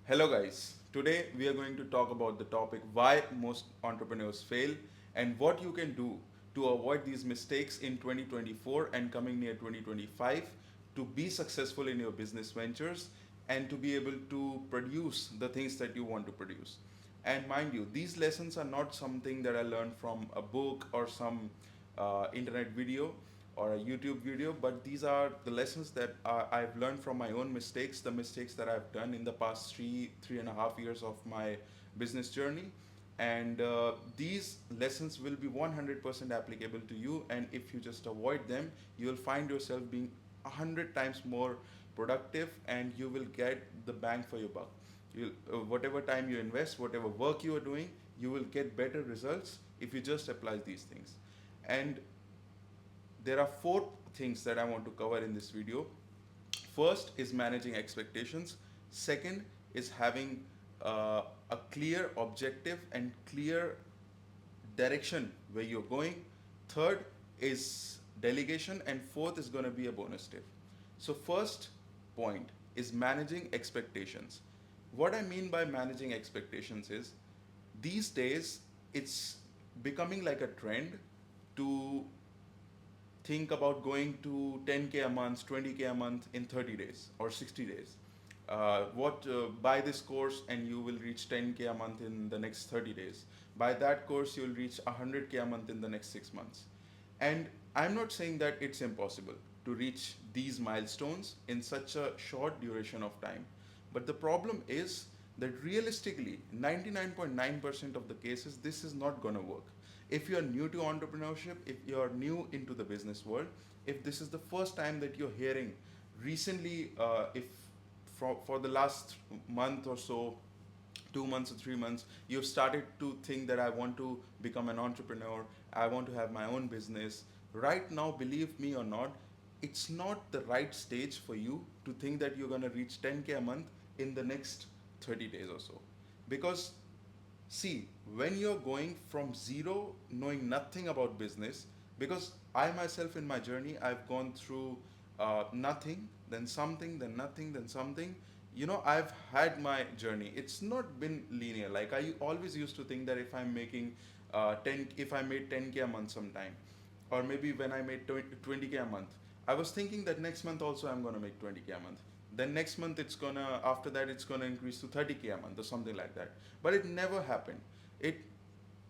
Hello, guys. Today we are going to talk about the topic why most entrepreneurs fail and what you can do to avoid these mistakes in 2024 and coming near 2025 to be successful in your business ventures and to be able to produce the things that you want to produce. And mind you, these lessons are not something that I learned from a book or some internet video or a YouTube video, but these are the lessons that I've learned from my own mistakes, the mistakes that I've done in the past 3.5 years of my business journey. And these lessons will be 100% applicable to you. And if you just avoid them, you'll find yourself being 100 times more productive and you will get the bang for your buck. Whatever time you invest, whatever work you are doing, you will get better results if you just apply these things. And there are four things that I want to cover in this video. First is managing expectations. Second is having a clear objective and clear direction where you're going. Third is delegation, and fourth is going to be a bonus tip. So, first point is managing expectations. What I mean by managing expectations is these days it's becoming like a trend to think about going to 10K a month, 20K a month in 30 days or 60 days. Buy this course and you will reach 10K a month in the next 30 days. Buy that course, you'll reach 100K a month in the next 6 months. And I'm not saying that it's impossible to reach these milestones in such a short duration of time. But the problem is that realistically, 99.9% of the cases, this is not going to work. If you're new to entrepreneurship, if you're new into the business world, if this is the first time that you're hearing recently, if for the last month or so, 2 months or 3 months, you've started to think that I want to become an entrepreneur, I want to have my own business. Right now, believe me or not, it's not the right stage for you to think that you're going to reach 10K a month in the next 30 days or so. Because see, when you're going from zero, knowing nothing about business, because I myself in my journey, I've gone through nothing, then something, then nothing, then something. I've had my journey. It's not been linear. Like I always used to think that if I'm making 10, if I made 10K a month sometime, or maybe when I made 20K a month, I was thinking that next month also I'm gonna make 20K a month. Then next month after that it's gonna increase to 30K a month or something like that. But it never happened. It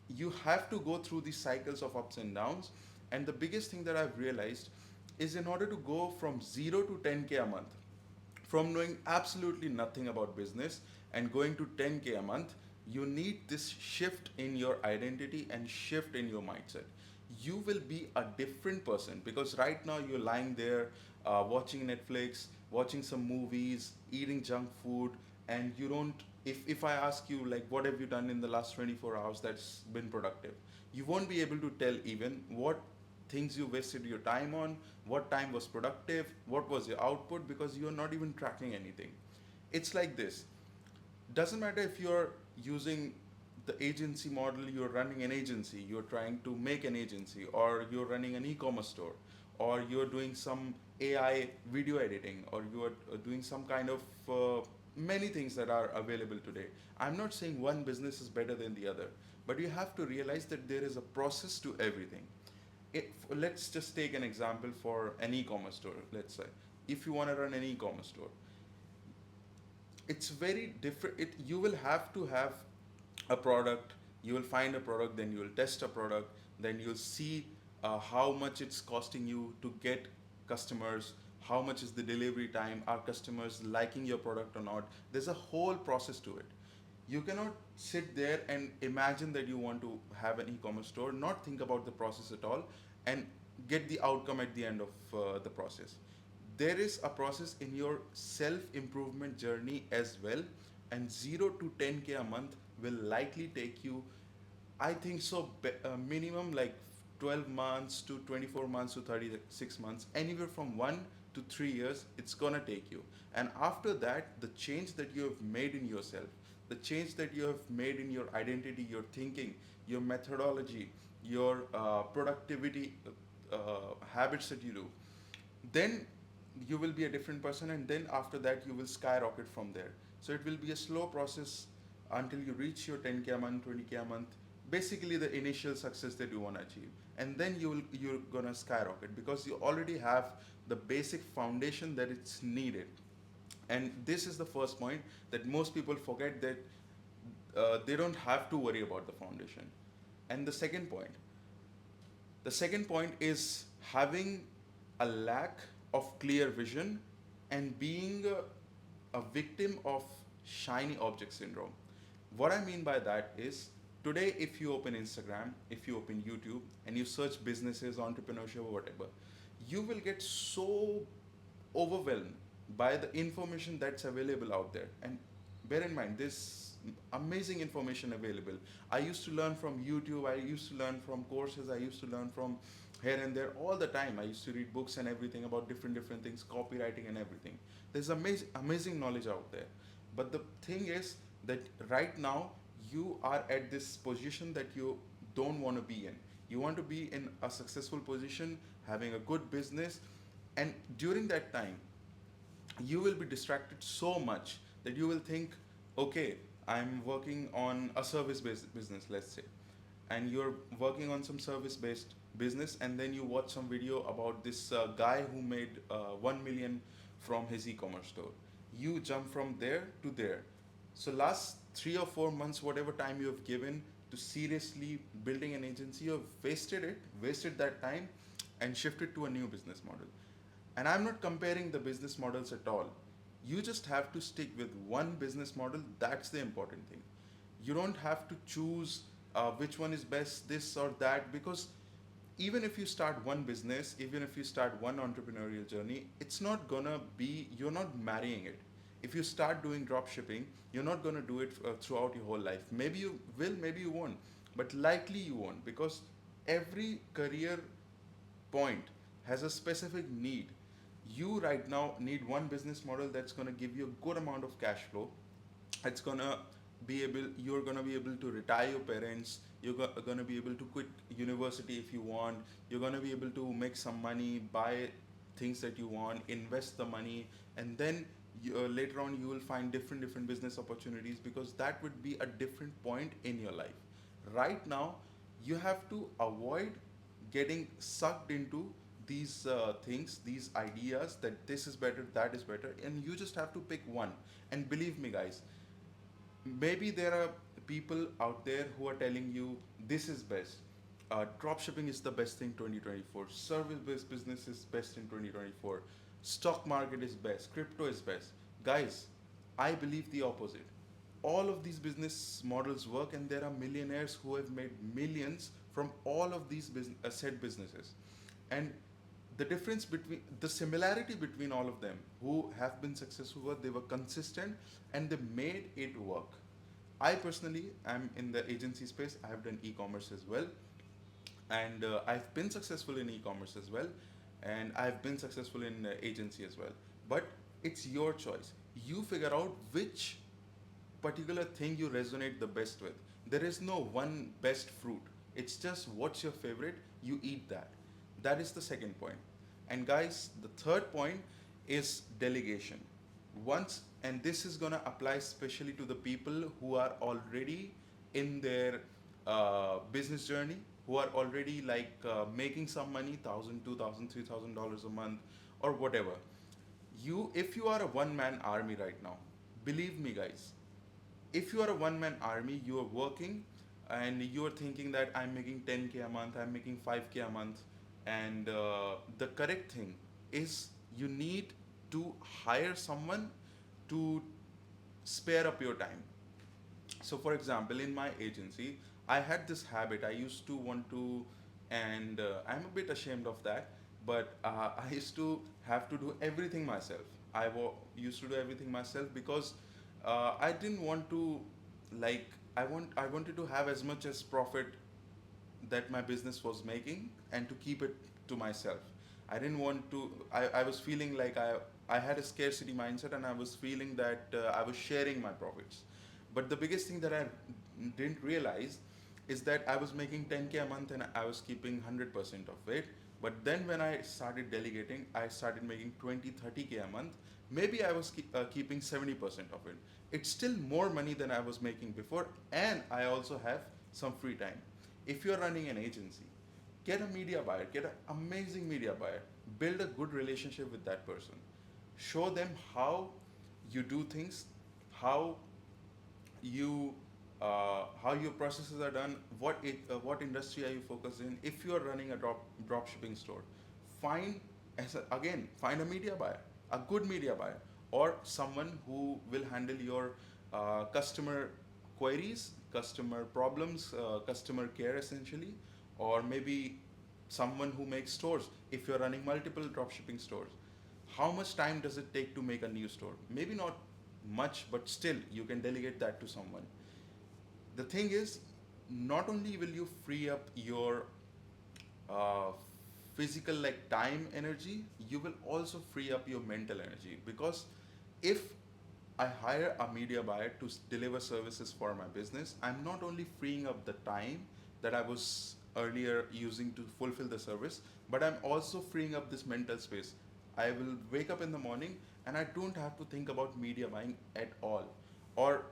You have to go through these cycles of ups and downs. And the biggest thing that I've realized is in order to go from 0 to 10K a month, from knowing absolutely nothing about business and going to 10K a month, you need this shift in your identity and shift in your mindset. You will be a different person because right now you're lying there watching Netflix, watching some movies, eating junk food, and you don't. If I ask you, like, what have you done in the last 24 hours that's been productive, you won't be able to tell even what things you wasted your time on, what time was productive, what was your output, because you're not even tracking anything. It's like this. Doesn't matter if you're using the agency model, you're running an agency, you're trying to make an agency, or you're running an e-commerce store, or you're doing some AI video editing, or you're doing some kind of many things that are available today. I'm not saying one business is better than the other, but you have to realize that there is a process to everything. Let's just take an example for an e-commerce store. Let's say if you want to run an e-commerce store, it's very different. You will have to have a product. You will find a product, then you will test a product, then you'll see how much it's costing you to get customers, how much is the delivery time, are customers liking your product or not. There's a whole process to it. You cannot sit there and imagine that you want to have an e-commerce store, not think about the process at all, and get the outcome at the end of the process. There is a process in your self improvement journey as well, and 0 to 10K a month will likely take you, I think so, minimum like 12 months to 24 months to 36 months, anywhere from 1 to 3 years, it's gonna take you. And after that, the change that you have made in yourself, the change that you have made in your identity, your thinking, your methodology, your productivity habits that you do, then you will be a different person, and then after that, you will skyrocket from there. So it will be a slow process until you reach your 10k a month, 20k a month, basically the initial success that you want to achieve. And then you're gonna skyrocket because you already have the basic foundation that it's needed. And this is the first point that most people forget, that they don't have to worry about the foundation. And the second point is having a lack of clear vision and being a victim of shiny object syndrome. What I mean by that is, today, if you open Instagram, if you open YouTube, and you search businesses, entrepreneurship, or whatever, you will get so overwhelmed by the information that's available out there. And bear in mind, this amazing information available. I used to learn from YouTube, I used to learn from courses, I used to learn from here and there all the time. I used to read books and everything about different things, copywriting and everything. There's amazing knowledge out there. But the thing is that right now you are at this position that you don't want to be in. You want to be in a successful position, having a good business, and during that time you will be distracted so much that you will think, okay, I'm working on a service based business, let's say, and you're working on some service based business, and then you watch some video about this guy who made 1 million from his e-commerce store. You jump from there to there. So last 3 or 4 months, whatever time you have given to seriously building an agency, you've wasted that time and shifted to a new business model. And I'm not comparing the business models at all. You just have to stick with one business model. That's the important thing. You don't have to choose which one is best, this or that, because even if you start one business, even if you start one entrepreneurial journey, it's not gonna be, you're not marrying it. If you start doing drop shipping, you're not gonna do it throughout your whole life. Maybe you will, maybe you won't, but likely you won't, because every career point has a specific need. You right now need one business model that's going to give you a good amount of cash flow. It's going to you're going to be able to retire your parents. You're going to be able to quit university if you want. You're going to be able to make some money, buy things that you want, invest the money, and then later on you will find different business opportunities, because that would be a different point in your life. Right now you have to avoid getting sucked into these things, these ideas that this is better, that is better, and you just have to pick one. And believe me, guys, maybe there are people out there who are telling you this is best. Drop shipping is the best thing 2024. Service based business is best in 2024. Stock market is best. Crypto is best. Guys, I believe the opposite. All of these business models work, and there are millionaires who have made millions from all of these said businesses. And the similarity between all of them who have been successful were they were consistent and they made it work. I personally am in the agency space. I have done e-commerce as well, and I've been successful in e-commerce as well, and I've been successful in agency as well. But it's your choice. You figure out which particular thing you resonate the best with. There is no one best fruit. It's just what's your favorite, you eat that. That is the second point. And guys, the third point is delegation. Once, and this is gonna apply especially to the people who are already in their business journey, who are already like making some money, thousand, $2,000, $3,000 a month, or whatever. If you are a one-man army right now, believe me, guys, if you are a one-man army, you are working and you are thinking that I'm making 10k a month, I'm making 5k a month, and the correct thing is you need to hire someone to spare up your time. So for example, in my agency, I had this habit. I used to want to, and I'm a bit ashamed of that, but I used to have to do everything myself. Used to do everything myself because I didn't want to, like, I wanted to have as much as profit that my business was making and to keep it to myself. I didn't want to, I was feeling like I had a scarcity mindset, and I was feeling that I was sharing my profits. But the biggest thing that I didn't realize is that I was making 10k a month and I was keeping 100% of it. But then when I started delegating, I started making 20, 30k a month, Maybe I was keeping 70% of it. It's still more money than I was making before, and I also have some free time. If you're running an agency, get a media buyer, get an amazing media buyer, build a good relationship with that person, show them you do things, how you how your processes are done, what industry are you focused in. If you are running a drop shipping store, find find a media buyer, a good media buyer, or someone who will handle your customer queries, customer problems, customer care essentially, or maybe someone who makes stores. If you're running multiple drop shipping stores, how much time does it take to make a new store? Maybe not much, but still you can delegate that to someone. The thing is, not only will you free up your uh, physical like time energy, you will also free up your mental energy, because if I hire a media buyer to deliver services for my business, I'm not only freeing up the time that I was earlier using to fulfill the service, but I'm also freeing up this mental space. I will wake up in the morning and I don't have to think about media buying at all. Or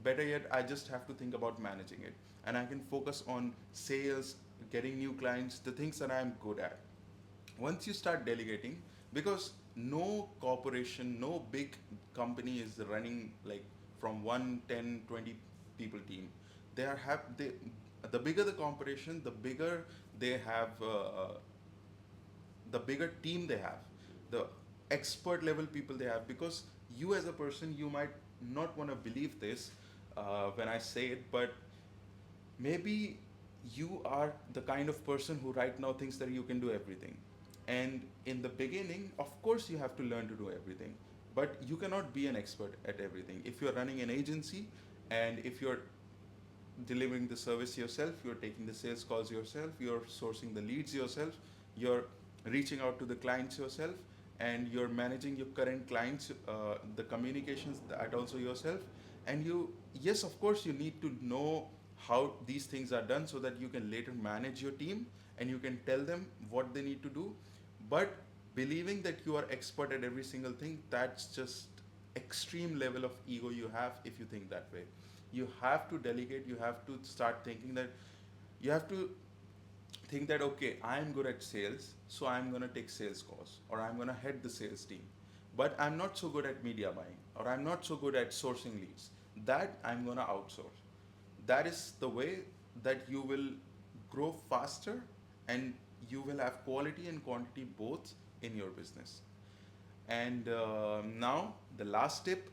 better yet, I just have to think about managing it. And I can focus on sales, getting new clients, the things that I'm good at. Once you start delegating, because no corporation, no big company is running like from 1, 10, 20 people team. The bigger the corporation, the bigger they have, the bigger team they have, the expert level people they have. Because you as a person, you might not want to believe this when I say it, but maybe you are the kind of person who right now thinks that you can do everything. And in the beginning, of course, you have to learn to do everything. But you cannot be an expert at everything. If you're running an agency and if you're delivering the service yourself, you're taking the sales calls yourself, you're sourcing the leads yourself, you're reaching out to the clients yourself, and you're managing your current clients, the communications that also yourself. And yes, of course, you need to know how these things are done so that you can later manage your team and you can tell them what they need to do. But believing that you are expert at every single thing, that's just extreme level of ego you have if you think that way. You have to delegate. You have to start thinking that you have to think that, okay, I'm good at sales, so I'm going to take sales calls, or I'm going to head the sales team. But I'm not so good at media buying, or I'm not so good at sourcing leads. That I'm going to outsource. That is the way that you will grow faster, and you will have quality and quantity both in your business. And now the last tip,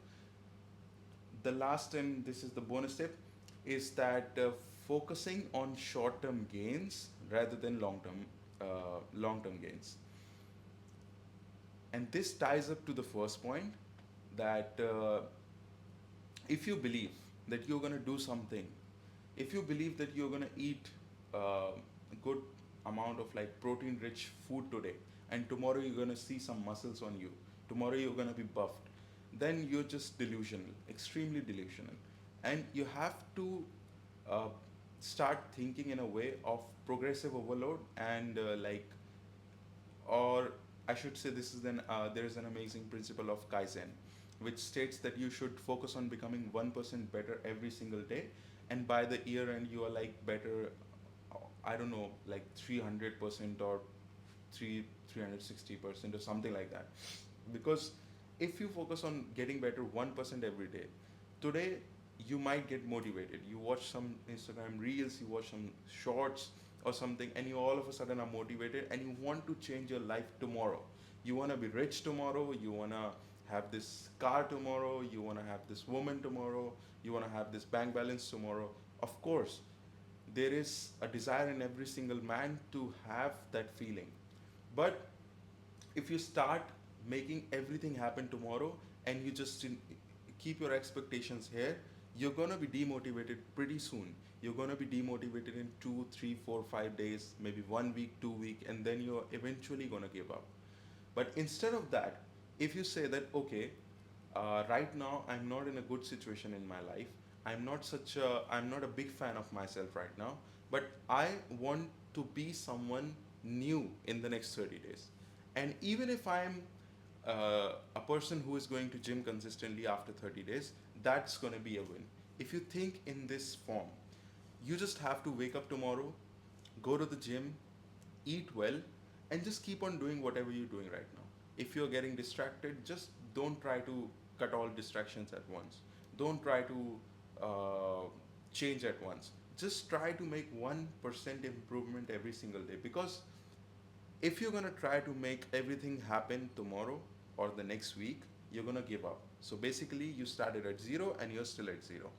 the last and this is the bonus tip, is that focusing on short-term gains rather than long-term gains. And this ties up to the first point, that if you believe that you're going to do something, if you believe that you're going to eat a good amount of like protein rich food today, and tomorrow you're going to see some muscles on you, tomorrow you're going to be buffed, then you're just delusional, extremely delusional. And you have to uh, start thinking in a way of progressive overload, and or I should say, there is an amazing principle of Kaizen, which states that you should focus on becoming 1% better every single day, and by the year end you are like better. I don't know, like 300% or 360% or something like that. Because if you focus on getting better 1% every day, today you might get motivated. You watch some Instagram reels, you watch some shorts or something, and you all of a sudden are motivated and you want to change your life tomorrow. You want to be rich tomorrow, you want to have this car tomorrow, you want to have this woman tomorrow, you want to have this bank balance tomorrow. Of course, there is a desire in every single man to have that feeling. But if you start making everything happen tomorrow and you just keep your expectations here, you're going to be demotivated pretty soon. You're going to be demotivated in 2, 3, 4, 5 days, maybe 1 week, 2 week, and then you're eventually going to give up. But instead of that, if you say that, okay, right now I'm not in a good situation in my life. I'm not a big fan of myself right now, but I want to be someone new in the next 30 days. And even if I'm a person who is going to gym consistently after 30 days, that's going to be a win. If you think in this form, you just have to wake up tomorrow, go to the gym, eat well, and just keep on doing whatever you're doing right now. If you're getting distracted, just don't try to cut all distractions at once. Don't try to change at once. Just try to make 1% improvement every single day, because if you're gonna try to make everything happen tomorrow or the next week, you're gonna give up. So basically, you started at zero and you're still at zero.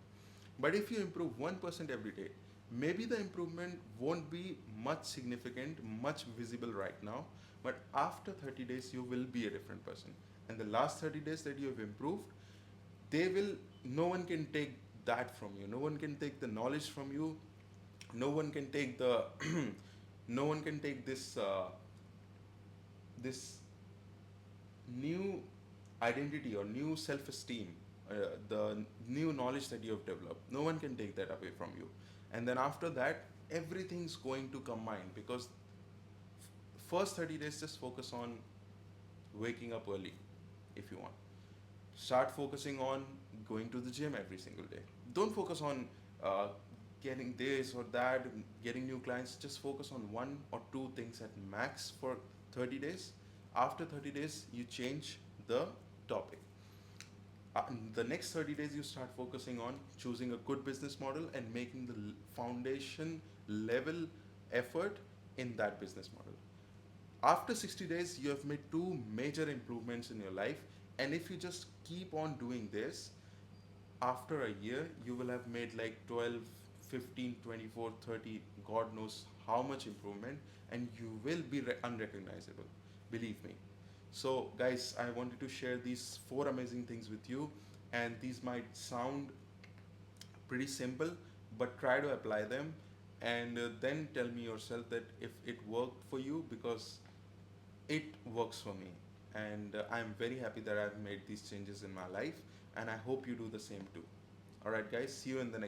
But if you improve 1% every day, maybe the improvement won't be much significant, much visible right now, but after 30 days, you will be a different person. And the last 30 days that you have improved, they will, no one can take that from you. No one can take the knowledge from you. No one can take the, no one can take this new identity or new self-esteem, the new knowledge that you have developed. No one can take that away from you. And then after that, everything's going to combine, because first 30 days just focus on waking up early if you want. Start focusing on going to the gym every single day. Don't focus on uh, getting this or that, getting new clients. Just focus on one or two things at max for 30 days. After 30 days, you change the topic. The next 30 days, you start focusing on choosing a good business model and making the foundation level effort in that business model. After 60 days, you have made two major improvements in your life. And if you just keep on doing this, after a year, you will have made like 12, 15, 24, 30, God knows how much improvement, and you will be unrecognizable. Believe me. So, guys, I wanted to share these four amazing things with you, and these might sound pretty simple, but try to apply them, and then tell me yourself that if it worked for you, because it works for me. And I'm very happy that I've made these changes in my life, and I hope you do the same too. All right, guys, see you in the next